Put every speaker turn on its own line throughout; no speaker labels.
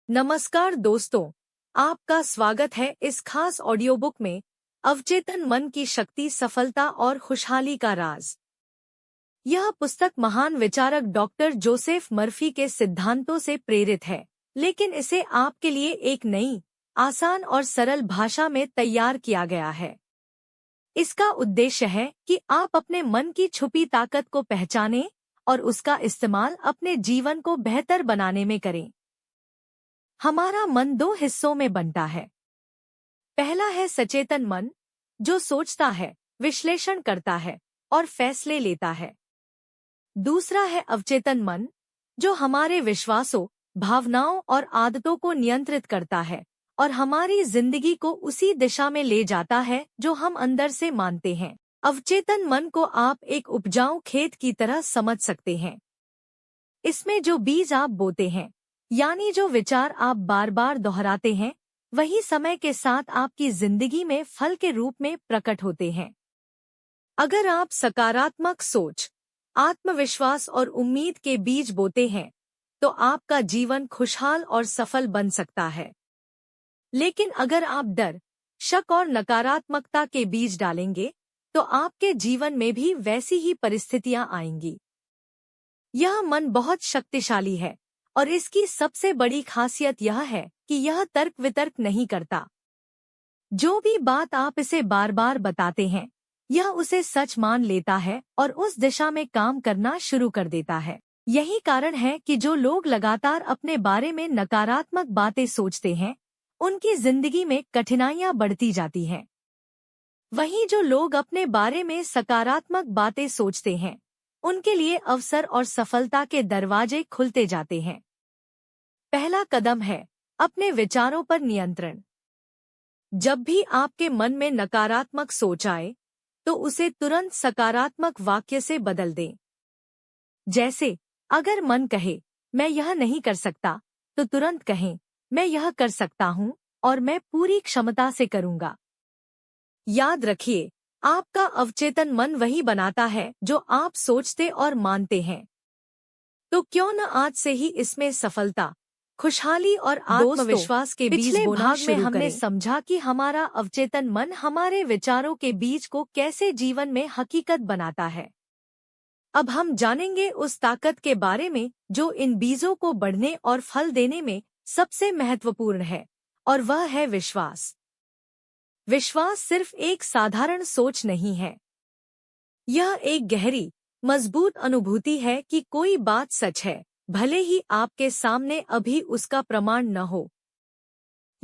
नमस्कार दोस्तों, आपका स्वागत है इस खास ऑडियो बुक में अवचेतन मन की शक्ति, सफलता और खुशहाली का राज। यह पुस्तक महान विचारक डॉक्टर जोसेफ मर्फी के सिद्धांतों से प्रेरित है, लेकिन इसे आपके लिए एक नई, आसान और सरल भाषा में तैयार किया गया है। इसका उद्देश्य है कि आप अपने मन की छुपी ताकत को पहचानें और उसका इस्तेमाल अपने जीवन को बेहतर बनाने में करें। हमारा मन दो हिस्सों में बनता है। पहला है सचेतन मन, जो सोचता है, विश्लेषण करता है और फैसले लेता है। दूसरा है अवचेतन मन, जो हमारे विश्वासों, भावनाओं और आदतों को नियंत्रित करता है और हमारी जिंदगी को उसी दिशा में ले जाता है जो हम अंदर से मानते हैं। अवचेतन मन को आप एक उपजाऊ खेत की तरह समझ सकते हैं। इसमें जो बीज आप बोते हैं, यानी जो विचार आप बार बार दोहराते हैं, वही समय के साथ आपकी जिंदगी में फल के रूप में प्रकट होते हैं। अगर आप सकारात्मक सोच, आत्मविश्वास और उम्मीद के बीज बोते हैं, तो आपका जीवन खुशहाल और सफल बन सकता है। लेकिन अगर आप डर, शक और नकारात्मकता के बीज डालेंगे, तो आपके जीवन में भी वैसी ही परिस्थितियां आएंगी। यह मन बहुत शक्तिशाली है और इसकी सबसे बड़ी खासियत यह है कि यह तर्क वितर्क नहीं करता। जो भी बात आप इसे बार बार बताते हैं, यह उसे सच मान लेता है और उस दिशा में काम करना शुरू कर देता है। यही कारण है कि जो लोग लगातार अपने बारे में नकारात्मक बातें सोचते हैं, उनकी जिंदगी में कठिनाइयां बढ़ती जाती हैं। वहीं जो लोग अपने बारे में सकारात्मक बातें सोचते हैं, उनके लिए अवसर और सफलता के दरवाजे खुलते जाते हैं। पहला कदम है अपने विचारों पर नियंत्रण। जब भी आपके मन में नकारात्मक सोच आए, तो उसे तुरंत सकारात्मक वाक्य से बदल दें। जैसे, अगर मन कहे, मैं यह नहीं कर सकता, तो तुरंत कहें, मैं यह कर सकता हूँ और मैं पूरी क्षमता से करूँगा। याद रखिए, आपका अवचेतन मन वही बनाता है जो आप सोचते और मानते हैं। तो क्यों न आज से ही इसमें सफलता, खुशहाली और आत्मविश्वास के बीज बोना शुरू करें। हमने समझा कि हमारा अवचेतन मन हमारे विचारों के बीज को कैसे जीवन में हकीकत बनाता है। अब हम जानेंगे उस ताकत के बारे में जो इन बीजों को बढ़ने और फल देने में सबसे महत्वपूर्ण है, और वह है विश्वास। विश्वास सिर्फ एक साधारण सोच नहीं है। यह एक गहरी, मजबूत अनुभूति है कि कोई बात सच है, भले ही आपके सामने अभी उसका प्रमाण न हो।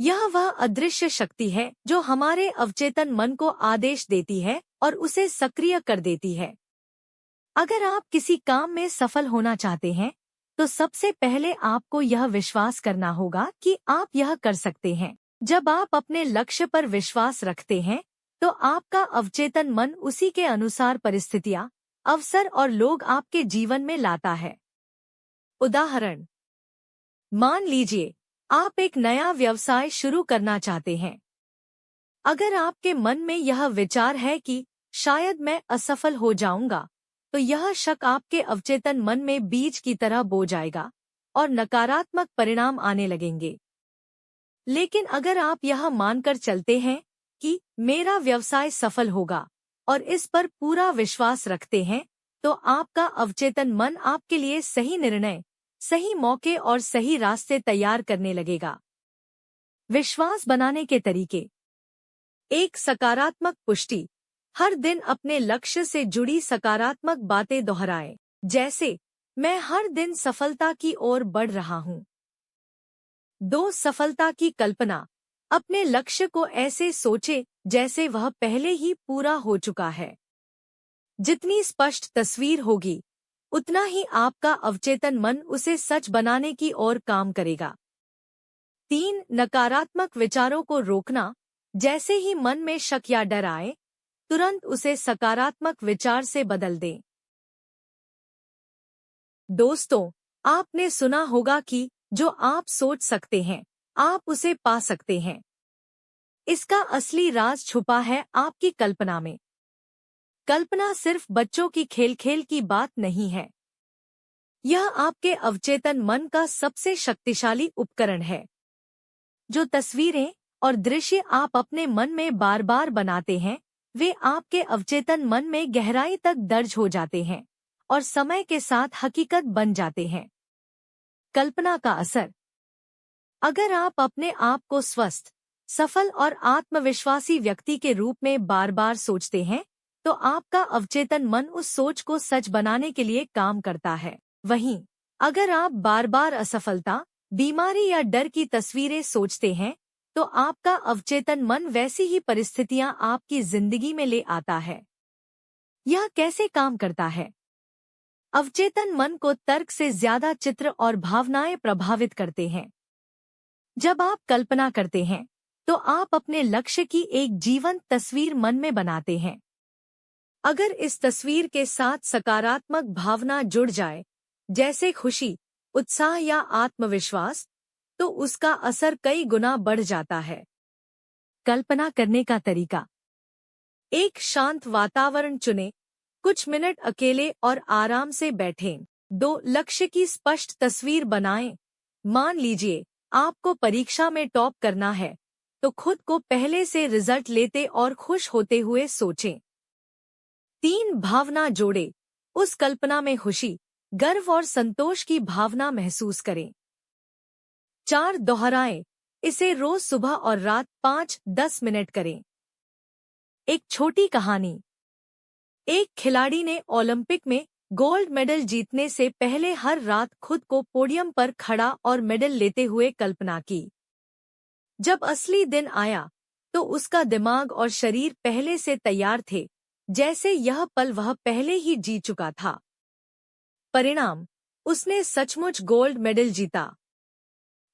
यह वह अदृश्य शक्ति है जो हमारे अवचेतन मन को आदेश देती है और उसे सक्रिय कर देती है। अगर आप किसी काम में सफल होना चाहते हैं, तो सबसे पहले आपको यह विश्वास करना होगा कि आप यह कर सकते हैं। जब आप अपने लक्ष्य पर विश्वास रखते हैं, तो आपका अवचेतन मन उसी के अनुसार परिस्थितियां, अवसर और लोग आपके जीवन में लाता है। उदाहरण, मान लीजिए आप एक नया व्यवसाय शुरू करना चाहते हैं। अगर आपके मन में यह विचार है कि शायद मैं असफल हो जाऊंगा, तो यह शक आपके अवचेतन मन में बीज की तरह बो जाएगा और नकारात्मक परिणाम आने लगेंगे। लेकिन अगर आप यह मानकर चलते हैं कि मेरा व्यवसाय सफल होगा और इस पर पूरा विश्वास रखते हैं, तो आपका अवचेतन मन आपके लिए सही निर्णय, सही मौके और सही रास्ते तैयार करने लगेगा। विश्वास बनाने के तरीके। एक सकारात्मक पुष्टि। हर दिन अपने लक्ष्य से जुड़ी सकारात्मक बातें दोहराएं, जैसे, मैं हर दिन सफलता की ओर बढ़ रहा हूँ। 2. सफलता की कल्पना। अपने लक्ष्य को ऐसे सोचें जैसे वह पहले ही पूरा हो चुका है। जितनी स्पष्ट तस्वीर होगी, उतना ही आपका अवचेतन मन उसे सच बनाने की ओर काम करेगा। 3. नकारात्मक विचारों को रोकना। जैसे ही मन में शक या डर आए, तुरंत उसे सकारात्मक विचार से बदल दें। दोस्तों, आपने सुना होगा कि जो आप सोच सकते हैं, आप उसे पा सकते हैं। इसका असली राज छुपा है आपकी कल्पना में। कल्पना सिर्फ बच्चों की खेल की बात नहीं है। यह आपके अवचेतन मन का सबसे शक्तिशाली उपकरण है, जो तस्वीरें और दृश्य आप अपने मन में बार बार बनाते हैं, वे आपके अवचेतन मन में गहराई तक दर्ज हो जाते हैं और समय के साथ हकीकत बन जाते हैं। कल्पना का असर। अगर आप अपने आप को स्वस्थ, सफल और आत्मविश्वासी व्यक्ति के रूप में बार बार सोचते हैं, तो आपका अवचेतन मन उस सोच को सच बनाने के लिए काम करता है। वहीं अगर आप बार बार असफलता, बीमारी या डर की तस्वीरें सोचते हैं, तो आपका अवचेतन मन वैसी ही परिस्थितियां आपकी जिंदगी में ले आता है। यह कैसे काम करता है? अवचेतन मन को तर्क से ज्यादा चित्र और भावनाएं प्रभावित करते हैं। जब आप कल्पना करते हैं, तो आप अपने लक्ष्य की एक जीवंत तस्वीर मन में बनाते हैं। अगर इस तस्वीर के साथ सकारात्मक भावना जुड़ जाए, जैसे खुशी, उत्साह या आत्मविश्वास, तो उसका असर कई गुना बढ़ जाता है। कल्पना करने का तरीका। एक शांत वातावरण चुनें, कुछ मिनट अकेले और आराम से बैठें। 2. लक्ष्य की स्पष्ट तस्वीर बनाएं। मान लीजिए आपको परीक्षा में टॉप करना है, तो खुद को पहले से रिजल्ट लेते और खुश होते हुए सोचें। 3. भावना जोड़ें। उस कल्पना में खुशी, गर्व और संतोष की भावना महसूस करें। 4. दोहराएं। इसे रोज सुबह और रात 5-10 मिनट करें। एक छोटी कहानी। एक खिलाड़ी ने ओलंपिक में गोल्ड मेडल जीतने से पहले हर रात खुद को पोडियम पर खड़ा और मेडल लेते हुए कल्पना की। जब असली दिन आया, तो उसका दिमाग और शरीर पहले से तैयार थे, जैसे यह पल वह पहले ही जी चुका था। परिणाम, उसने सचमुच गोल्ड मेडल जीता।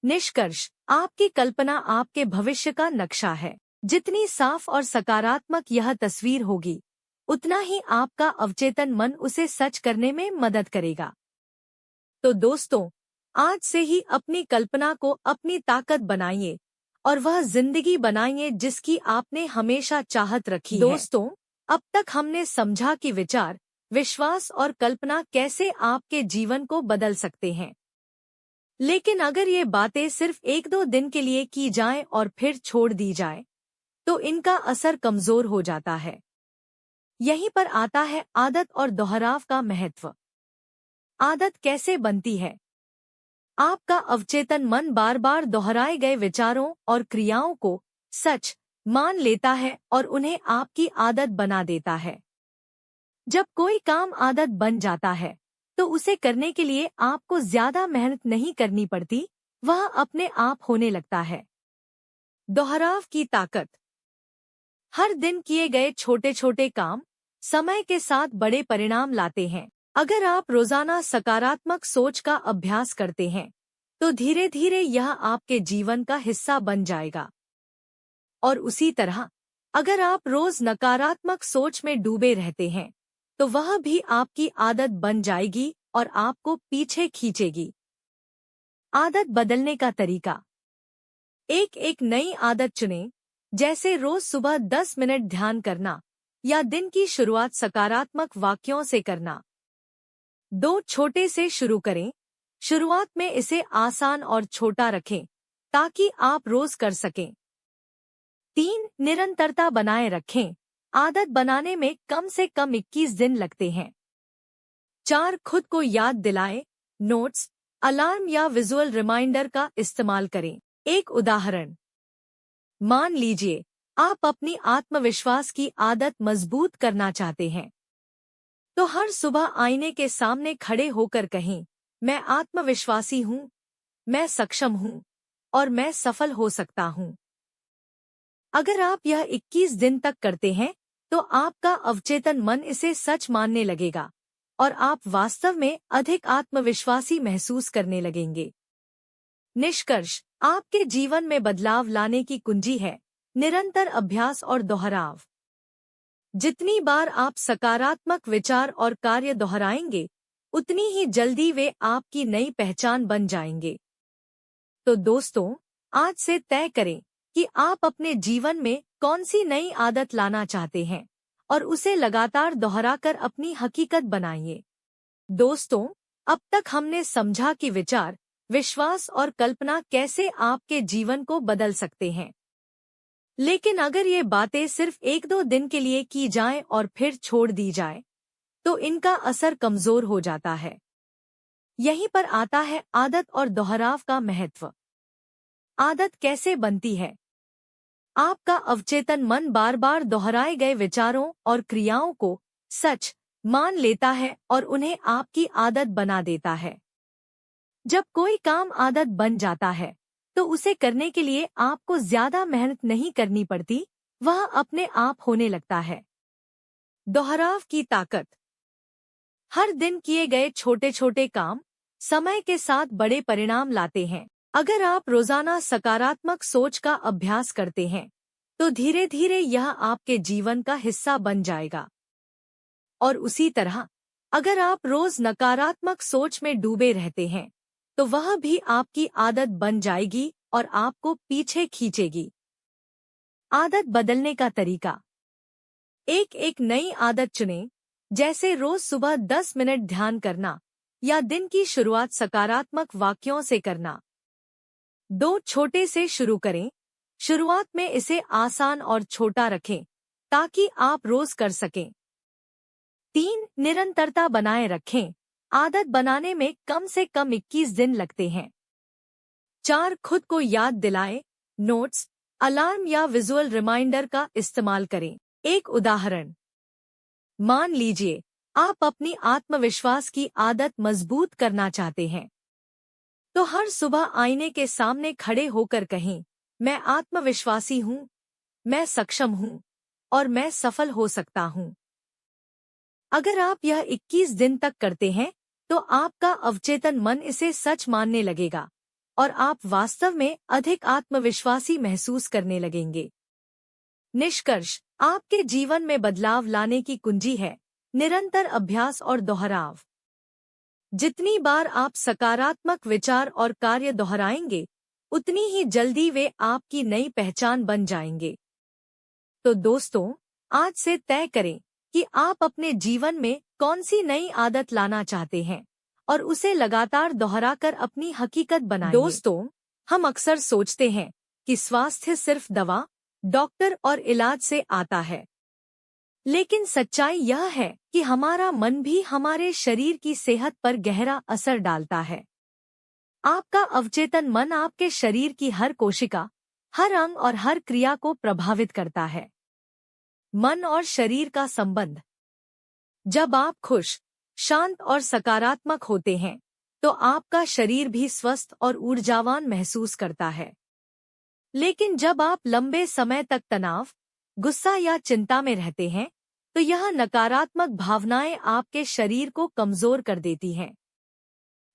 निष्कर्ष, आपकी कल्पना आपके भविष्य का नक्शा है। जितनी साफ और सकारात्मक यह तस्वीर होगी, उतना ही आपका अवचेतन मन उसे सच करने में मदद करेगा। तो दोस्तों, आज से ही अपनी कल्पना को अपनी ताकत बनाइए और वह जिंदगी बनाइए जिसकी आपने हमेशा चाहत रखी है। दोस्तों, अब तक हमने समझा कि विचार, विश्वास और कल्पना कैसे आपके जीवन को बदल सकते हैं। लेकिन अगर ये बातें सिर्फ 1-2 दिन के लिए की जाएं और फिर छोड़ दी जाए, तो इनका असर कमजोर हो जाता है। यहीं पर आता है आदत और दोहराव का महत्व। आदत कैसे बनती है? आपका अवचेतन मन बार बार दोहराए गए विचारों और क्रियाओं को सच मान लेता है और उन्हें आपकी आदत बना देता है। जब कोई काम आदत बन जाता है, तो उसे करने के लिए आपको ज्यादा मेहनत नहीं करनी पड़ती, वह अपने आप होने लगता है। दोहराव की ताकत। हर दिन किए गए छोटे छोटे काम समय के साथ बड़े परिणाम लाते हैं। अगर आप रोजाना सकारात्मक सोच का अभ्यास करते हैं, तो धीरे धीरे यह आपके जीवन का हिस्सा बन जाएगा। और उसी तरह, अगर आप रोज नकारात्मक सोच में डूबे रहते हैं, तो वह भी आपकी आदत बन जाएगी और आपको पीछे खींचेगी। आदत बदलने का तरीका। एक नई आदत चुनें, जैसे रोज सुबह 10 मिनट ध्यान करना या दिन की शुरुआत सकारात्मक वाक्यों से करना। 2 छोटे से शुरू करें। शुरुआत में इसे आसान और छोटा रखें, ताकि आप रोज कर सकें। 3 निरंतरता बनाए रखें। आदत बनाने में कम से कम 21 दिन लगते हैं। 4 खुद को याद दिलाएं। नोट्स, अलार्म या विजुअल रिमाइंडर का इस्तेमाल करें। एक उदाहरण। मान लीजिए आप अपनी आत्मविश्वास की आदत मजबूत करना चाहते हैं, तो हर सुबह आईने के सामने खड़े होकर कहें, मैं आत्मविश्वासी हूँ, मैं सक्षम हूँ और मैं सफल हो सकता हूँ। अगर आप यह 21 दिन तक करते हैं, तो आपका अवचेतन मन इसे सच मानने लगेगा और आप वास्तव में अधिक आत्मविश्वासी महसूस करने लगेंगे। निष्कर्ष, आपके जीवन में बदलाव लाने की कुंजी है निरंतर अभ्यास और दोहराव। जितनी बार आप सकारात्मक विचार और कार्य दोहराएंगे, उतनी ही जल्दी वे आपकी नई पहचान बन जाएंगे। तो दोस्तों, आज से तय करें कि आप अपने जीवन में कौन सी नई आदत लाना चाहते हैं और उसे लगातार दोहराकर अपनी हकीकत बनाइए। दोस्तों, अब तक हमने समझा कि विचार, विश्वास और कल्पना कैसे आपके जीवन को बदल सकते हैं। लेकिन अगर ये बातें सिर्फ 1-2 दिन के लिए की जाएं और फिर छोड़ दी जाए, तो इनका असर कमजोर हो जाता है। यहीं पर आता है आदत और दोहराव का महत्व। आदत कैसे बनती है? आपका अवचेतन मन बार बार दोहराए गए विचारों और क्रियाओं को सच मान लेता है और उन्हें आपकी आदत बना देता है। जब कोई काम आदत बन जाता है, तो उसे करने के लिए आपको ज्यादा मेहनत नहीं करनी पड़ती, वह अपने आप होने लगता है। दोहराव की ताकत। हर दिन किए गए छोटे छोटे काम समय के साथ बड़े परिणाम लाते हैं। अगर आप रोजाना सकारात्मक सोच का अभ्यास करते हैं, तो धीरे धीरे यह आपके जीवन का हिस्सा बन जाएगा। और उसी तरह अगर आप रोज नकारात्मक सोच में डूबे रहते हैं, तो वह भी आपकी आदत बन जाएगी और आपको पीछे खींचेगी। आदत बदलने का तरीका। एक नई आदत चुनें, जैसे रोज सुबह 10 मिनट ध्यान करना या दिन की शुरुआत सकारात्मक वाक्यों से करना। 2 छोटे से शुरू करें। शुरुआत में इसे आसान और छोटा रखें, ताकि आप रोज कर सकें। 3 निरंतरता बनाए रखें। आदत बनाने में कम से कम 21 दिन लगते हैं। 4 खुद को याद दिलाएं। नोट्स, अलार्म या विजुअल रिमाइंडर का इस्तेमाल करें। एक उदाहरण। मान लीजिए आप अपनी आत्मविश्वास की आदत मजबूत करना चाहते हैं, तो हर सुबह आईने के सामने खड़े होकर कहें, मैं आत्मविश्वासी हूँ, मैं सक्षम हूँ और मैं सफल हो सकता हूँ। अगर आप यह 21 दिन तक करते हैं, तो आपका अवचेतन मन इसे सच मानने लगेगा और आप वास्तव में अधिक आत्मविश्वासी महसूस करने लगेंगे। निष्कर्ष। आपके जीवन में बदलाव लाने की कुंजी है निरंतर अभ्यास और दोहराव। जितनी बार आप सकारात्मक विचार और कार्य दोहराएंगे, उतनी ही जल्दी वे आपकी नई पहचान बन जाएंगे। तो दोस्तों, आज से तय करें कि आप अपने जीवन में कौन सी नई आदत लाना चाहते हैं और उसे लगातार दोहराकर अपनी हकीकत बनाएंगे। दोस्तों, हम अक्सर सोचते हैं कि स्वास्थ्य सिर्फ दवा, डॉक्टर और इलाज से आता है। लेकिन सच्चाई यह है कि हमारा मन भी हमारे शरीर की सेहत पर गहरा असर डालता है। आपका अवचेतन मन आपके शरीर की हर कोशिका, हर अंग और हर क्रिया को प्रभावित करता है। मन और शरीर का संबंध। जब आप खुश, शांत और सकारात्मक होते हैं, तो आपका शरीर भी स्वस्थ और ऊर्जावान महसूस करता है। लेकिन जब आप लंबे समय तक तनाव, गुस्सा या चिंता में रहते हैं, तो यह नकारात्मक भावनाएं आपके शरीर को कमजोर कर देती हैं।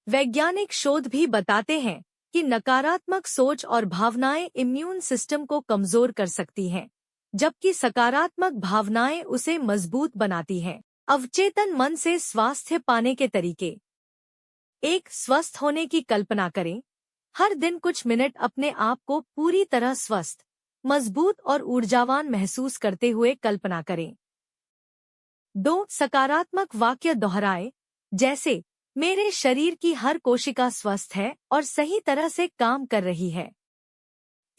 वैज्ञानिक शोध भी बताते हैं कि नकारात्मक सोच और भावनाएं इम्यून सिस्टम को कमजोर कर सकती हैं, जबकि सकारात्मक भावनाएं उसे मजबूत बनाती हैं। अवचेतन मन से स्वास्थ्य पाने के तरीके। 1. स्वस्थ होने की कल्पना करें। हर दिन कुछ मिनट अपने आप को पूरी तरह स्वस्थ, मजबूत और ऊर्जावान महसूस करते हुए कल्पना करें। 2. सकारात्मक वाक्य दोहराएं, जैसे मेरे शरीर की हर कोशिका स्वस्थ है और सही तरह से काम कर रही है।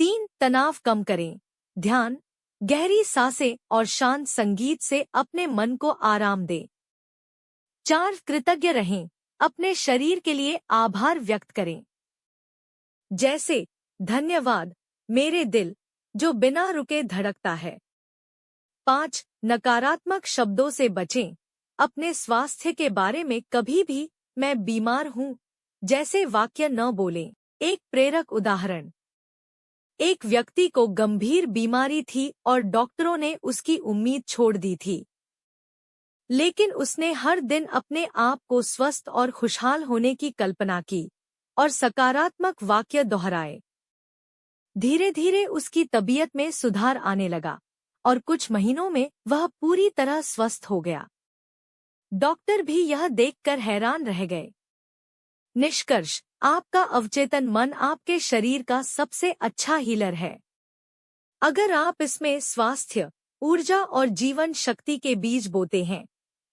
3. तनाव कम करें। ध्यान, गहरी सांसें और शांत संगीत से अपने मन को आराम दें। 4. कृतज्ञ रहें। अपने शरीर के लिए आभार व्यक्त करें, जैसे धन्यवाद मेरे दिल, जो बिना रुके धड़कता है। 5. नकारात्मक शब्दों से बचें। अपने स्वास्थ्य के बारे में कभी भी मैं बीमार हूँ जैसे वाक्य न बोलें। एक प्रेरक उदाहरण। एक व्यक्ति को गंभीर बीमारी थी और डॉक्टरों ने उसकी उम्मीद छोड़ दी थी। लेकिन उसने हर दिन अपने आप को स्वस्थ और खुशहाल होने की कल्पना की और सकारात्मक वाक्य दोहराए। धीरे धीरे उसकी तबीयत में सुधार आने लगा और कुछ महीनों में वह पूरी तरह स्वस्थ हो गया। डॉक्टर भी यह देखकर हैरान रह गए। निष्कर्ष। आपका अवचेतन मन आपके शरीर का सबसे अच्छा हीलर है। अगर आप इसमें स्वास्थ्य, ऊर्जा और जीवन शक्ति के बीज बोते हैं,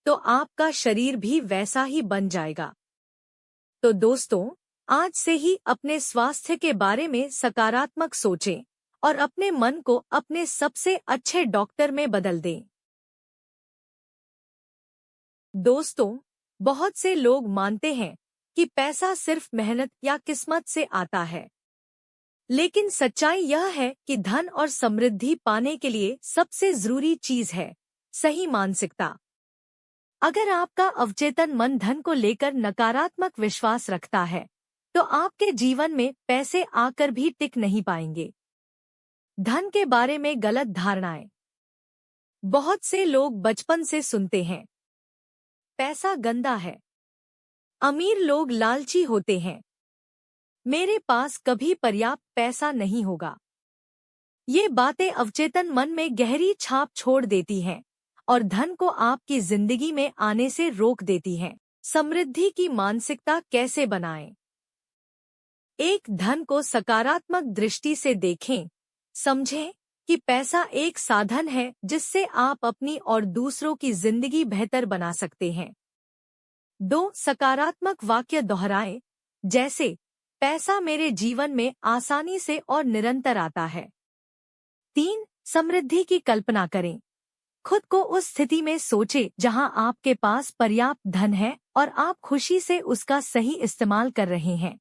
तो आपका शरीर भी वैसा ही बन जाएगा। तो दोस्तों, आज से ही अपने स्वास्थ्य के बारे में सकारात्मक सोचें और अपने मन को अपने सबसे अच्छे डॉक्टर में बदल दें। दोस्तों, बहुत से लोग मानते हैं कि पैसा सिर्फ मेहनत या किस्मत से आता है। लेकिन सच्चाई यह है कि धन और समृद्धि पाने के लिए सबसे जरूरी चीज है सही मानसिकता। अगर आपका अवचेतन मन धन को लेकर नकारात्मक विश्वास रखता है, तो आपके जीवन में पैसे आकर भी टिक नहीं पाएंगे। धन के बारे में गलत धारणाएं। बहुत से लोग बचपन से सुनते हैं, पैसा गंदा है, अमीर लोग लालची होते हैं, मेरे पास कभी पर्याप्त पैसा नहीं होगा। ये बातें अवचेतन मन में गहरी छाप छोड़ देती हैं और धन को आपकी जिंदगी में आने से रोक देती हैं। समृद्धि की मानसिकता कैसे बनाएं? एक, धन को सकारात्मक दृष्टि से देखें। समझें कि पैसा एक साधन है जिससे आप अपनी और दूसरों की जिंदगी बेहतर बना सकते हैं। 2, सकारात्मक वाक्य दोहराएं, जैसे पैसा मेरे जीवन में आसानी से और निरंतर आता है। 3, समृद्धि की कल्पना करें। खुद को उस स्थिति में सोचें जहां आपके पास पर्याप्त धन है और आप खुशी से उसका सही इस्तेमाल कर रहे हैं।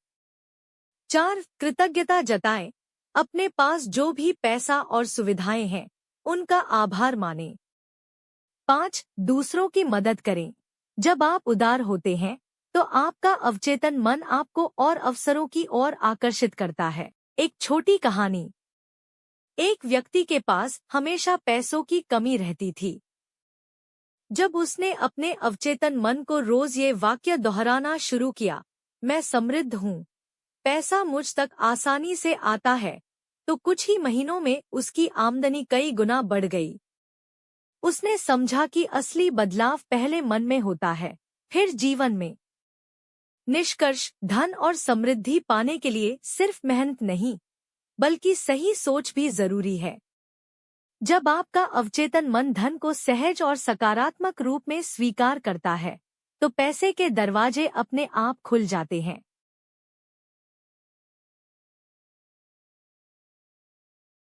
4, कृतज्ञता जताएं। अपने पास जो भी पैसा और सुविधाएं हैं, उनका आभार मानें। 5, दूसरों की मदद करें। जब आप उदार होते हैं, तो आपका अवचेतन मन आपको और अवसरों की ओर आकर्षित करता है। एक छोटी कहानी। एक व्यक्ति के पास हमेशा पैसों की कमी रहती थी। जब उसने अपने अवचेतन मन को रोज ये वाक्य दोहराना शुरू किया, मैं समृद्ध हूँ, पैसा मुझ तक आसानी से आता है, तो कुछ ही महीनों में उसकी आमदनी कई गुना बढ़ गई। उसने समझा कि असली बदलाव पहले मन में होता है, फिर जीवन में। निष्कर्ष, धन और समृद्धि पाने के लिए सिर्फ मेहनत नहीं, बल्कि सही सोच भी जरूरी है। जब आपका अवचेतन मन धन को सहज और सकारात्मक रूप में स्वीकार करता है, तो पैसे के दरवाजे अपने आप खुल जाते हैं।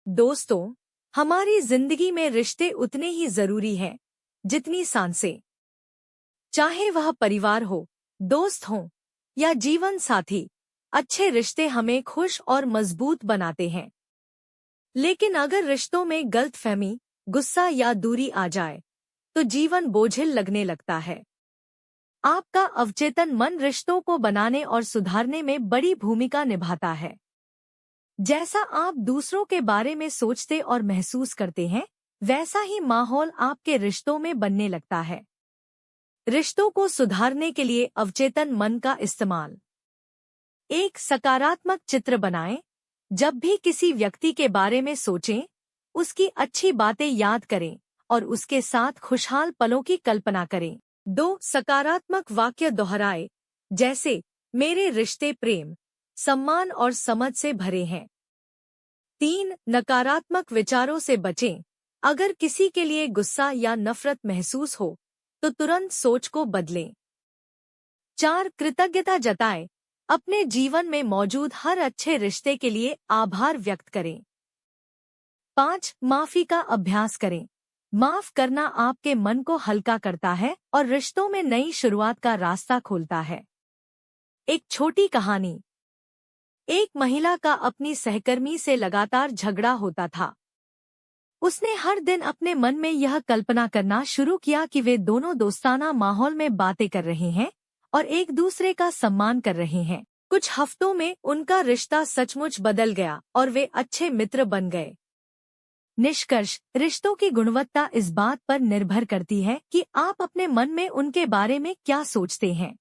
दोस्तों, हमारी जिंदगी में रिश्ते उतने ही जरूरी हैं जितनी सांसें। चाहे वह परिवार हो, दोस्त हो या जीवन साथी, अच्छे रिश्ते हमें खुश और मजबूत बनाते हैं। लेकिन अगर रिश्तों में गलतफहमी, गुस्सा या दूरी आ जाए, तो जीवन बोझिल लगने लगता है। आपका अवचेतन मन रिश्तों को बनाने और सुधारने में बड़ी भूमिका निभाता है। जैसा आप दूसरों के बारे में सोचते और महसूस करते हैं, वैसा ही माहौल आपके रिश्तों में बनने लगता है। रिश्तों को सुधारने के लिए अवचेतन मन का इस्तेमाल। एक सकारात्मक चित्र बनाएं। जब भी किसी व्यक्ति के बारे में सोचें, उसकी अच्छी बातें याद करें और उसके साथ खुशहाल पलों की कल्पना करें। 2, सकारात्मक वाक्य दोहराएं, जैसे मेरे रिश्ते प्रेम, सम्मान और समझ से भरे हैं। 3, नकारात्मक विचारों से बचें। अगर किसी के लिए गुस्सा या नफरत महसूस हो, तो तुरंत सोच को बदलें। 4, कृतज्ञता जताएं। अपने जीवन में मौजूद हर अच्छे रिश्ते के लिए आभार व्यक्त करें। 5, माफी का अभ्यास करें। माफ करना आपके मन को हल्का करता है और रिश्तों में नई शुरुआत का रास्ता खोलता है। एक छोटी कहानी। एक महिला का अपनी सहकर्मी से लगातार झगड़ा होता था। उसने हर दिन अपने मन में यह कल्पना करना शुरू किया कि वे दोनों दोस्ताना माहौल में बातें कर रहे हैं और एक दूसरे का सम्मान कर रहे हैं। कुछ हफ्तों में उनका रिश्ता सचमुच बदल गया और वे अच्छे मित्र बन गए। निष्कर्ष, रिश्तों की गुणवत्ता इस बात पर निर्भर करती है कि आप अपने मन में उनके बारे में क्या सोचते हैं।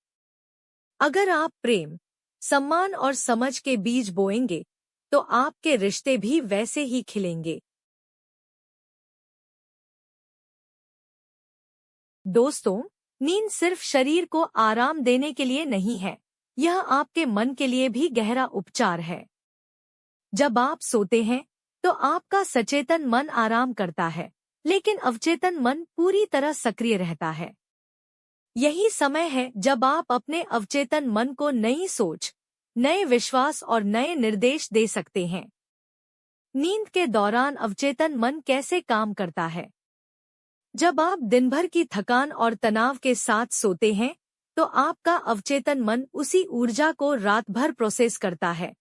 अगर आप प्रेम, सम्मान और समझ के बीज बोएंगे, तो आपके रिश्ते भी वैसे ही खिलेंगे। दोस्तों, नींद सिर्फ शरीर को आराम देने के लिए नहीं है, यह आपके मन के लिए भी गहरा उपचार है। जब आप सोते हैं, तो आपका सचेतन मन आराम करता है, लेकिन अवचेतन मन पूरी तरह सक्रिय रहता है। यही समय है जब आप अपने अवचेतन मन को नई सोच, नए विश्वास और नए निर्देश दे सकते हैं। नींद के दौरान अवचेतन मन कैसे काम करता है? जब आप दिन भर की थकान और तनाव के साथ सोते हैं, तो आपका अवचेतन मन उसी ऊर्जा को रात भर प्रोसेस करता है,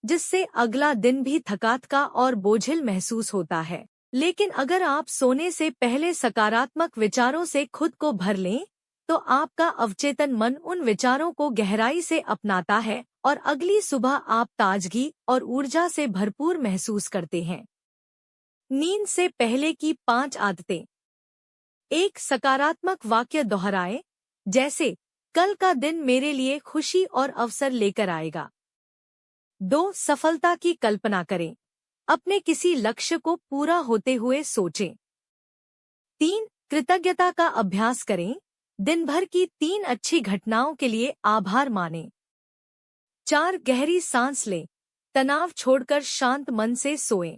जिससे अगला दिन भी थकात का और बोझिल महसूस होता है। लेकिन अगर आप सोने से पहले सकारात्मक विचारों से खुद को भर लें, तो आपका अवचेतन मन उन विचारों को गहराई से अपनाता है और अगली सुबह आप ताजगी और ऊर्जा से भरपूर महसूस करते हैं। नींद से पहले की 5 आदतें। 1. सकारात्मक वाक्य दोहराएं, जैसे कल का दिन मेरे लिए खुशी और अवसर लेकर आएगा। 2. सफलता की कल्पना करें, अपने किसी लक्ष्य को पूरा होते हुए सोचें। 3. कृतज्ञता का अभ्यास करें, दिन भर की 3 अच्छी घटनाओं के लिए आभार मानें। 4. गहरी सांस लें, तनाव छोड़कर शांत मन से सोएं।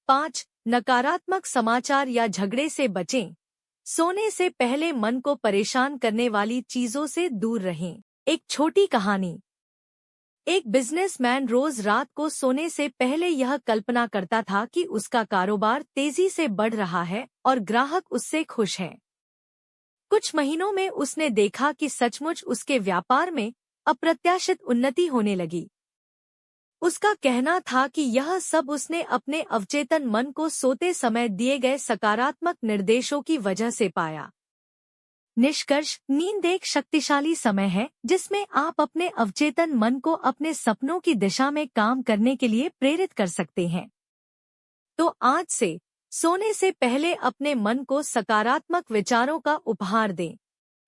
5. नकारात्मक समाचार या झगड़े से बचें, सोने से पहले मन को परेशान करने वाली चीजों से दूर रहें। एक छोटी कहानी। एक बिजनेसमैन रोज रात को सोने से पहले यह कल्पना करता था कि उसका कारोबार तेजी से बढ़ रहा है और ग्राहक उससे खुश हैं। कुछ महीनों में उसने देखा कि सचमुच उसके व्यापार में अप्रत्याशित उन्नति होने लगी। उसका कहना था कि यह सब उसने अपने अवचेतन मन को सोते समय दिए गए सकारात्मक निर्देशों की वजह से पाया। निष्कर्ष: नींद एक शक्तिशाली समय है जिसमें आप अपने अवचेतन मन को अपने सपनों की दिशा में काम करने के लिए प्रेरित कर सकते हैं। तो आज से सोने से पहले अपने मन को सकारात्मक विचारों का उपहार दें।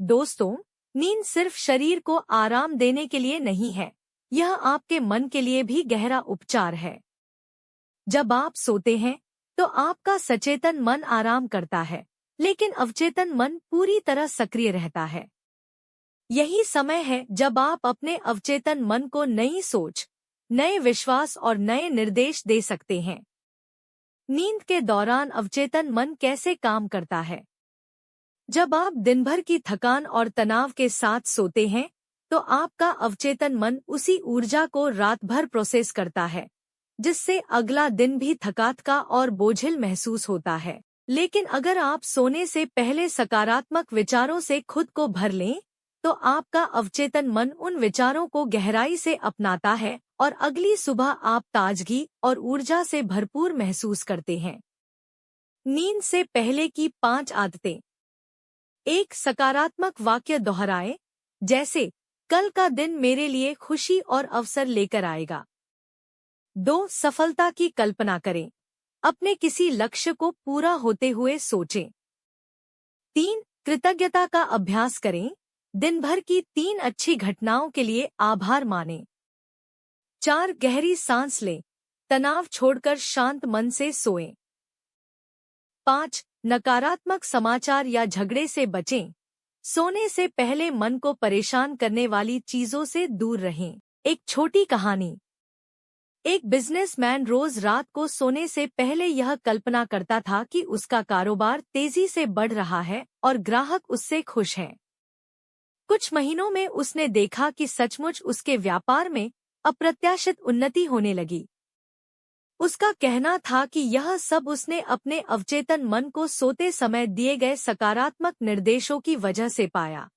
दोस्तों, नींद सिर्फ शरीर को आराम देने के लिए नहीं है, यह आपके मन के लिए भी गहरा उपचार है। जब आप सोते हैं, तो आपका सचेतन मन आराम करता है, लेकिन अवचेतन मन पूरी तरह सक्रिय रहता है। यही समय है जब आप अपने अवचेतन मन को नई सोच, नए विश्वास और नए निर्देश दे सकते हैं। नींद के दौरान अवचेतन मन कैसे काम करता है? जब आप दिन भर की थकान और तनाव के साथ सोते हैं, तो आपका अवचेतन मन उसी ऊर्जा को रात भर प्रोसेस करता है, जिससे अगला दिन भी थकात का और बोझिल महसूस होता है। लेकिन अगर आप सोने से पहले सकारात्मक विचारों से खुद को भर लें, तो आपका अवचेतन मन उन विचारों को गहराई से अपनाता है और अगली सुबह आप ताजगी और ऊर्जा से भरपूर महसूस करते हैं। नींद से पहले की 5 आदतें। 1. सकारात्मक वाक्य दोहराएं, जैसे कल का दिन मेरे लिए खुशी और अवसर लेकर आएगा। 2. सफलता की कल्पना करें, अपने किसी लक्ष्य को पूरा होते हुए सोचें। 3. कृतज्ञता का अभ्यास करें, दिन भर की 3 अच्छी घटनाओं के लिए आभार मानें। 4. गहरी सांस लें, तनाव छोड़कर शांत मन से सोएं। 5. नकारात्मक समाचार या झगड़े से बचें, सोने से पहले मन को परेशान करने वाली चीजों से दूर रहें। एक छोटी कहानी। एक बिजनेसमैन रोज रात को सोने से पहले यह कल्पना करता था कि उसका कारोबार तेजी से बढ़ रहा है और ग्राहक उससे खुश हैं। कुछ महीनों में उसने देखा कि सचमुच उसके व्यापार में अप्रत्याशित उन्नति होने लगी। उसका कहना था कि यह सब उसने अपने अवचेतन मन को सोते समय दिए गए सकारात्मक निर्देशों की वजह से पाया।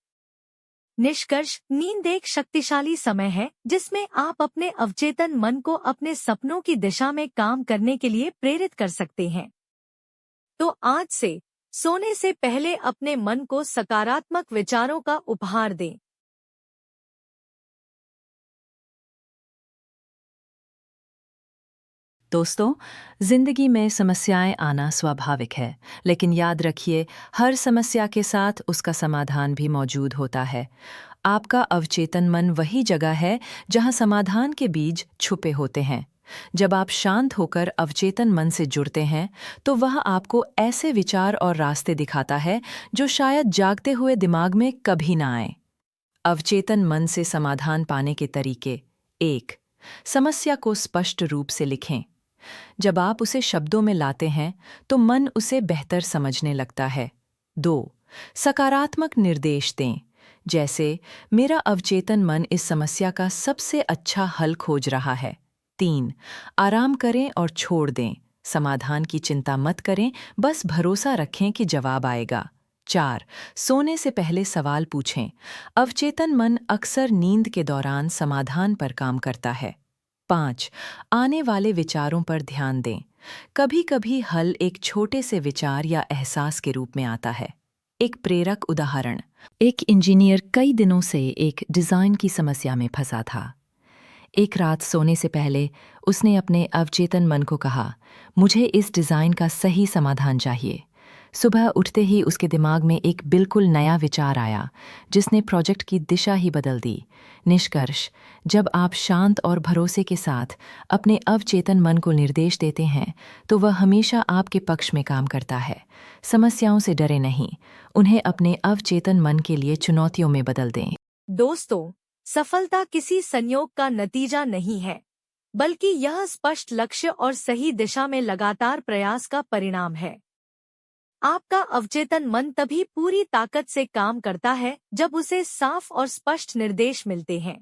निष्कर्ष: नींद एक शक्तिशाली समय है जिसमें आप अपने अवचेतन मन को अपने सपनों की दिशा में काम करने के लिए प्रेरित कर सकते हैं। तो आज से सोने से पहले अपने मन को सकारात्मक विचारों का उपहार दें।
दोस्तों, जिंदगी में समस्याएं आना स्वाभाविक है, लेकिन याद रखिए, हर समस्या के साथ उसका समाधान भी मौजूद होता है। आपका अवचेतन मन वही जगह है जहां समाधान के बीज छुपे होते हैं। जब आप शांत होकर अवचेतन मन से जुड़ते हैं, तो वह आपको ऐसे विचार और रास्ते दिखाता है जो शायद जागते हुए दिमाग में कभी ना आए। अवचेतन मन से समाधान पाने के तरीके। 1. समस्या को स्पष्ट रूप से लिखें। जब आप उसे शब्दों में लाते हैं, तो मन उसे बेहतर समझने लगता है। 2. सकारात्मक निर्देश दें, जैसे मेरा अवचेतन मन इस समस्या का सबसे अच्छा हल खोज रहा है। 3. आराम करें और छोड़ दें। समाधान की चिंता मत करें, बस भरोसा रखें कि जवाब आएगा। 4. सोने से पहले सवाल पूछें। अवचेतन मन अक्सर नींद के दौरान समाधान पर काम करता है। 5. आने वाले विचारों पर ध्यान दें। कभी-कभी हल एक छोटे से विचार या एहसास के रूप में आता है। एक प्रेरक उदाहरण। एक इंजीनियर कई दिनों से एक डिज़ाइन की समस्या में फंसा था। एक रात सोने से पहले उसने अपने अवचेतन मन को कहा, मुझे इस डिज़ाइन का सही समाधान चाहिए। सुबह उठते ही उसके दिमाग में एक बिल्कुल नया विचार आया, जिसने प्रोजेक्ट की दिशा ही बदल दी। निष्कर्ष, जब आप शांत और भरोसे के साथ अपने अवचेतन मन को निर्देश देते हैं, तो वह हमेशा आपके पक्ष में काम करता है। समस्याओं से डरे नहीं, उन्हें अपने अवचेतन मन के लिए चुनौतियों में बदल दें।
दोस्तों, सफलता किसी संयोग का नतीजा नहीं है, बल्कि यह स्पष्ट लक्ष्य और सही दिशा में लगातार प्रयास का परिणाम है। आपका अवचेतन मन तभी पूरी ताकत से काम करता है जब उसे साफ और स्पष्ट निर्देश मिलते हैं।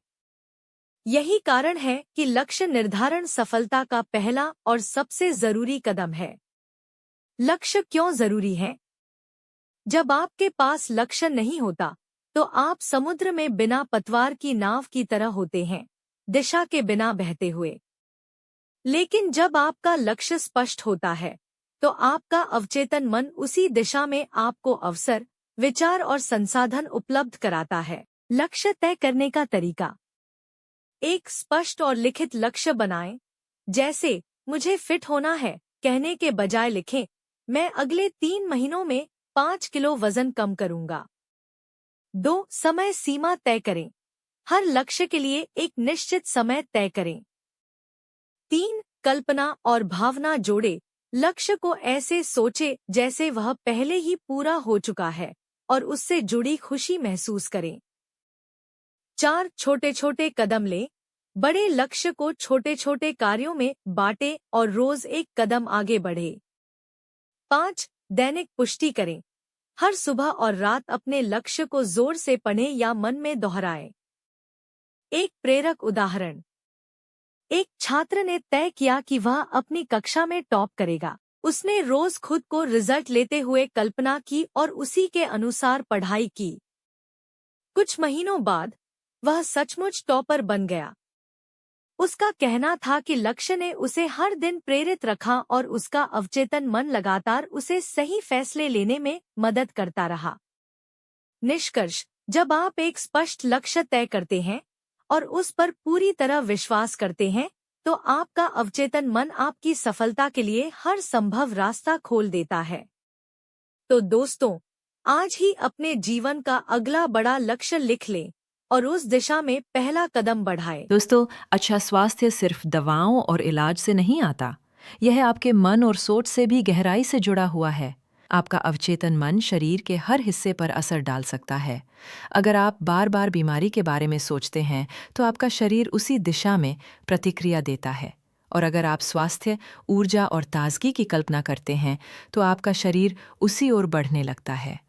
यही कारण है कि लक्ष्य निर्धारण सफलता का पहला और सबसे जरूरी कदम है। लक्ष्य क्यों जरूरी है? जब आपके पास लक्ष्य नहीं होता, तो आप समुद्र में बिना पतवार की नाव की तरह होते हैं, दिशा के बिना बहते हुए। लेकिन जब आपका लक्ष्य स्पष्ट होता है, तो आपका अवचेतन मन उसी दिशा में आपको अवसर, विचार और संसाधन उपलब्ध कराता है। लक्ष्य तय करने का तरीका। एक स्पष्ट और लिखित लक्ष्य बनाएं। जैसे, मुझे फिट होना है कहने के बजाय लिखें, मैं अगले 3 महीनों में 5 किलो वजन कम करूंगा। 2. समय सीमा तय करें। हर लक्ष्य के लिए एक निश्चित समय तय करें। 3. कल्पना और भावना जोड़े। लक्ष्य को ऐसे सोचे जैसे वह पहले ही पूरा हो चुका है और उससे जुड़ी खुशी महसूस करें। 4. छोटे छोटे कदम लें। बड़े लक्ष्य को छोटे छोटे कार्यों में बांटें और रोज एक कदम आगे बढ़े। 5. दैनिक पुष्टि करें। हर सुबह और रात अपने लक्ष्य को जोर से पढ़ें या मन में दोहराएं। एक प्रेरक उदाहरण। एक छात्र ने तय किया कि वह अपनी कक्षा में टॉप करेगा। उसने रोज खुद को रिजल्ट लेते हुए कल्पना की और उसी के अनुसार पढ़ाई की। कुछ महीनों बाद वह सचमुच टॉपर बन गया। उसका कहना था कि लक्ष्य ने उसे हर दिन प्रेरित रखा और उसका अवचेतन मन लगातार उसे सही फैसले लेने में मदद करता रहा। निष्कर्ष, जब आप एक स्पष्ट लक्ष्य तय करते हैं और उस पर पूरी तरह विश्वास करते हैं, तो आपका अवचेतन मन आपकी सफलता के लिए हर संभव रास्ता खोल देता है। तो दोस्तों, आज ही अपने जीवन का अगला बड़ा लक्ष्य लिख लें और उस दिशा में पहला कदम बढ़ाएं।
दोस्तों, अच्छा स्वास्थ्य सिर्फ दवाओं और इलाज से नहीं आता। यह आपके मन और सोच से भी गहराई से जुड़ा हुआ है। आपका अवचेतन मन शरीर के हर हिस्से पर असर डाल सकता है। अगर आप बार बार बीमारी के बारे में सोचते हैं, तो आपका शरीर उसी दिशा में प्रतिक्रिया देता है। और अगर आप स्वास्थ्य, ऊर्जा और ताजगी की कल्पना करते हैं, तो आपका शरीर उसी ओर बढ़ने लगता है।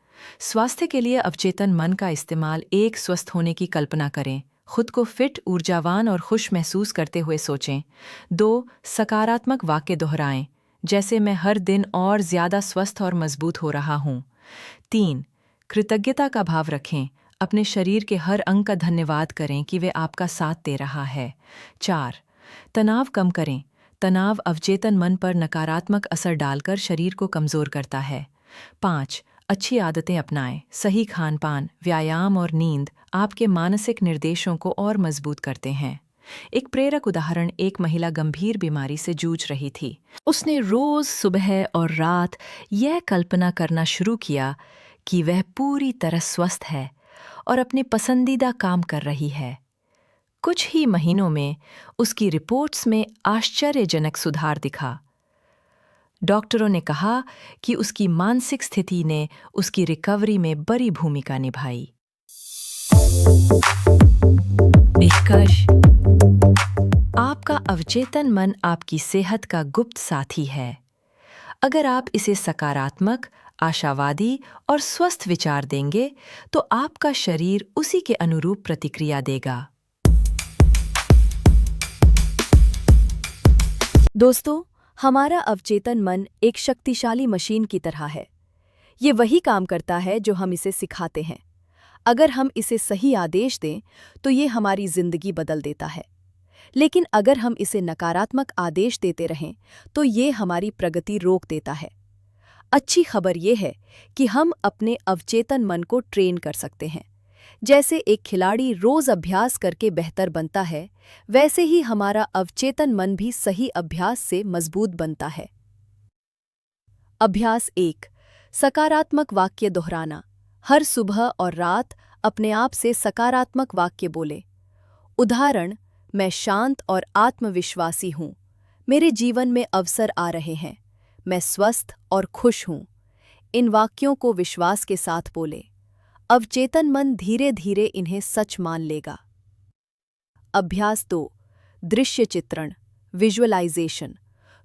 स्वास्थ्य के लिए अवचेतन मन का इस्तेमाल। एक, स्वस्थ होने की कल्पना करें। खुद को फिट, ऊर्जावान और खुश महसूस करते हुए सोचें। 2, सकारात्मक वाक्य दोहराएं, जैसे मैं हर दिन और ज्यादा स्वस्थ और मजबूत हो रहा हूँ। 3, कृतज्ञता का भाव रखें। अपने शरीर के हर अंग का धन्यवाद करें कि वे आपका साथ दे रहा है। 4, तनाव कम करें। तनाव अवचेतन मन पर नकारात्मक असर डालकर शरीर को कमजोर करता है। 5, अच्छी आदतें अपनाएं। सही खान-पान, व्यायाम और नींद आपके मानसिक निर्देशों को और मजबूत करते हैं। एक प्रेरक उदाहरण। एक महिला गंभीर बीमारी से जूझ रही थी। उसने रोज सुबह और रात यह कल्पना करना शुरू किया कि वह पूरी तरह स्वस्थ है और अपने पसंदीदा काम कर रही है। कुछ ही महीनों में उसकी रिपोर्ट्स में आश्चर्यजनक सुधार दिखा। डॉक्टरों ने कहा कि उसकी मानसिक स्थिति ने उसकी रिकवरी में बड़ी भूमिका निभाई। निष्कर्ष, आपका अवचेतन मन आपकी सेहत का गुप्त साथी है। अगर आप इसे सकारात्मक, आशावादी और स्वस्थ विचार देंगे, तो आपका शरीर उसी के अनुरूप प्रतिक्रिया देगा।
दोस्तों, हमारा अवचेतन मन एक शक्तिशाली मशीन की तरह है। ये वही काम करता है जो हम इसे सिखाते हैं। अगर हम इसे सही आदेश दें, तो ये हमारी जिंदगी बदल देता है। लेकिन अगर हम इसे नकारात्मक आदेश देते रहें, तो ये हमारी प्रगति रोक देता है। अच्छी खबर ये है कि हम अपने अवचेतन मन को ट्रेन कर सकते हैं। जैसे एक खिलाड़ी रोज अभ्यास करके बेहतर बनता है, वैसे ही हमारा अवचेतन मन भी सही अभ्यास से मजबूत बनता है। अभ्यास 1। सकारात्मक वाक्य दोहराना। हर सुबह और रात अपने आप से सकारात्मक वाक्य बोले। उदाहरण, मैं शांत और आत्मविश्वासी हूँ। मेरे जीवन में अवसर आ रहे हैं। मैं स्वस्थ और खुश हूँ। इन वाक्यों को विश्वास के साथ बोले। अवचेतन मन धीरे धीरे इन्हें सच मान लेगा। अभ्यास 2। दृश्य चित्रण, विजुअलाइजेशन।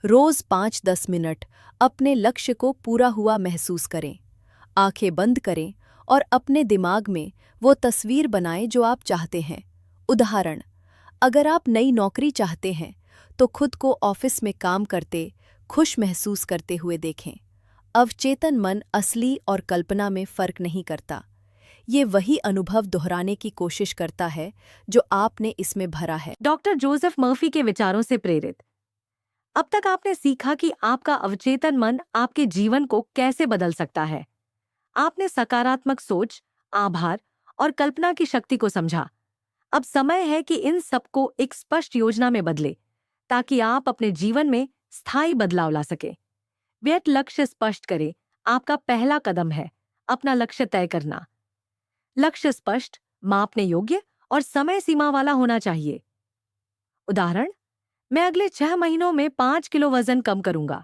रोज 5-10 मिनट अपने लक्ष्य को पूरा हुआ महसूस करें। आंखें बंद करें और अपने दिमाग में वो तस्वीर बनाएं जो आप चाहते हैं। उदाहरण, अगर आप नई नौकरी चाहते हैं, तो खुद को ऑफिस में काम करते, खुश महसूस करते हुए देखें। अवचेतन मन असली और कल्पना में फर्क नहीं करता। ये वही अनुभव दोहराने की कोशिश करता है जो आपने इसमें भरा है।
डॉक्टर जोसेफ मर्फी के विचारों से प्रेरित। अब तक आपने सीखा कि आपका अवचेतन मन आपके जीवन को कैसे बदल सकता है। आपने सकारात्मक सोच, आभार और कल्पना की शक्ति को समझा। अब समय है कि इन सबको एक स्पष्ट योजना में बदले, ताकि आप अपने जीवन में स्थायी बदलाव ला सके। व्यर्थ लक्ष्य स्पष्ट करें। आपका पहला कदम है अपना लक्ष्य तय करना। लक्ष्य स्पष्ट, मापने योग्य और समय सीमा वाला होना चाहिए। उदाहरण, मैं अगले 6 महीनों में 5 किलो वजन कम करूंगा।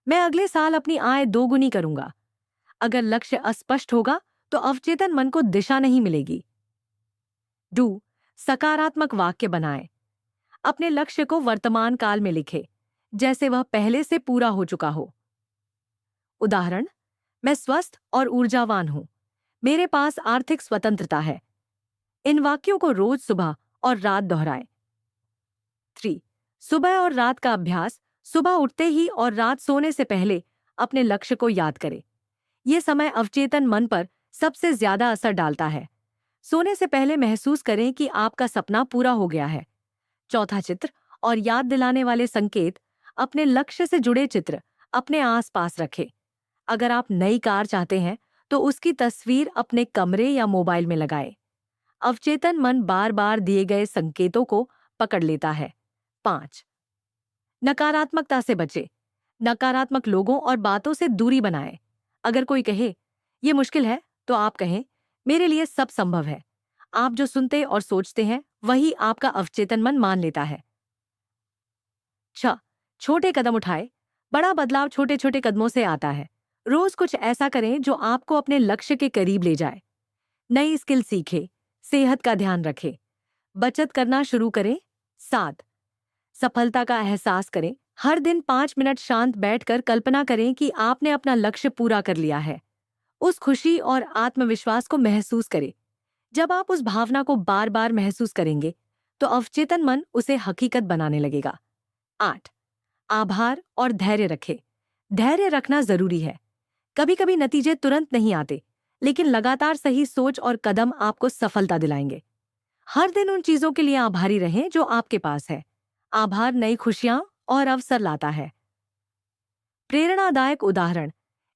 मैं अगले साल अपनी आय 2 गुनी करूंगा। अगर लक्ष्य अस्पष्ट होगा, तो अवचेतन मन को दिशा नहीं मिलेगी। डू, सकारात्मक वाक्य बनाएं। अपने लक्ष्य को वर्तमान काल में लिखें, जैसे वह पहले से पूरा हो चुका हो। उदाहरण, मैं स्वस्थ और ऊर्जावान हूं। मेरे पास आर्थिक स्वतंत्रता है। इन वाक्यों को रोज सुबह और रात दोहराएं। 3। सुबह और रात का अभ्यास। सुबह उठते ही और रात सोने से पहले अपने लक्ष्य को याद करें। यह समय अवचेतन मन पर सबसे ज्यादा असर डालता है। सोने से पहले महसूस करें कि आपका सपना पूरा हो गया है। चौथा चित्र और याद दिलाने वाले संकेत। अपने लक्ष्य से जुड़े चित्र अपने आसपास रखें। अगर आप नई कार चाहते हैं, तो उसकी तस्वीर अपने कमरे या मोबाइल में लगाएं। अवचेतन मन बार बार दिए गए संकेतों को पकड़ लेता है। 5। नकारात्मकता से बचें। नकारात्मक लोगों और बातों से दूरी बनाएं। अगर कोई कहे, ये मुश्किल है, तो आप कहें, मेरे लिए सब संभव है। आप जो सुनते और सोचते हैं, वही आपका अवचेतन मन मान लेता है। 6। छोटे कदम उठाएं। बड़ा बदलाव छोटे छोटे कदमों से आता है। रोज कुछ ऐसा करें जो आपको अपने लक्ष्य के करीब ले जाए। नई स्किल सीखें, सेहत का ध्यान रखें, बचत करना शुरू करें। 7। सफलता का एहसास करें। हर दिन 5 मिनट शांत बैठकर कल्पना करें कि आपने अपना लक्ष्य पूरा कर लिया है। उस खुशी और आत्मविश्वास को महसूस करें। जब आप उस भावना को बार बार महसूस करेंगे, तो अवचेतन मन उसे हकीकत बनाने लगेगा। 8। आभार और धैर्य रखें। धैर्य रखना जरूरी है। कभी कभी नतीजे तुरंत नहीं आते, लेकिन लगातार सही सोच और कदम आपको सफलता दिलाएंगे। हर दिन उन चीजों के लिए आभारी रहें जो आपके पास है। आभार नई खुशियां और अवसर लाता है। प्रेरणादायक उदाहरण,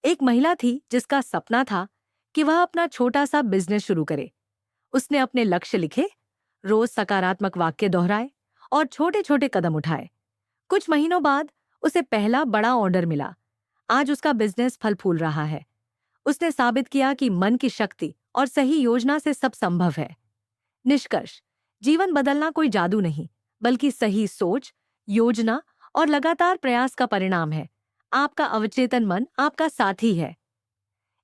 एक महिला थी जिसका सपना था कि वह अपना छोटा सा बिजनेस शुरू करे। उसने अपने लक्ष्य लिखे, रोज सकारात्मक वाक्य दोहराए और छोटे छोटे कदम उठाए। कुछ महीनों बाद उसे पहला बड़ा ऑर्डर मिला। आज उसका बिजनेस फल फूल रहा है। उसने साबित किया कि मन की शक्ति और सही योजना से सब संभव है। निष्कर्ष, जीवन बदलना कोई जादू नहीं, बल्कि सही सोच, योजना और लगातार प्रयास का परिणाम है। आपका अवचेतन मन आपका साथी है।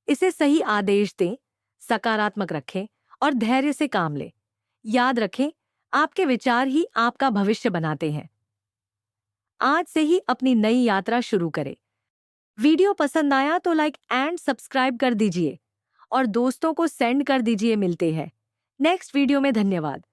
इसे सही आदेश दें, सकारात्मक रखें और धैर्य से काम लें। याद रखें, आपके विचार ही आपका भविष्य बनाते हैं। आज से ही अपनी नई यात्रा शुरू करें। वीडियो पसंद आया तो लाइक एंड सब्सक्राइब कर दीजिए और दोस्तों को सेंड कर दीजिए। मिलते हैं नेक्स्ट वीडियो में। धन्यवाद।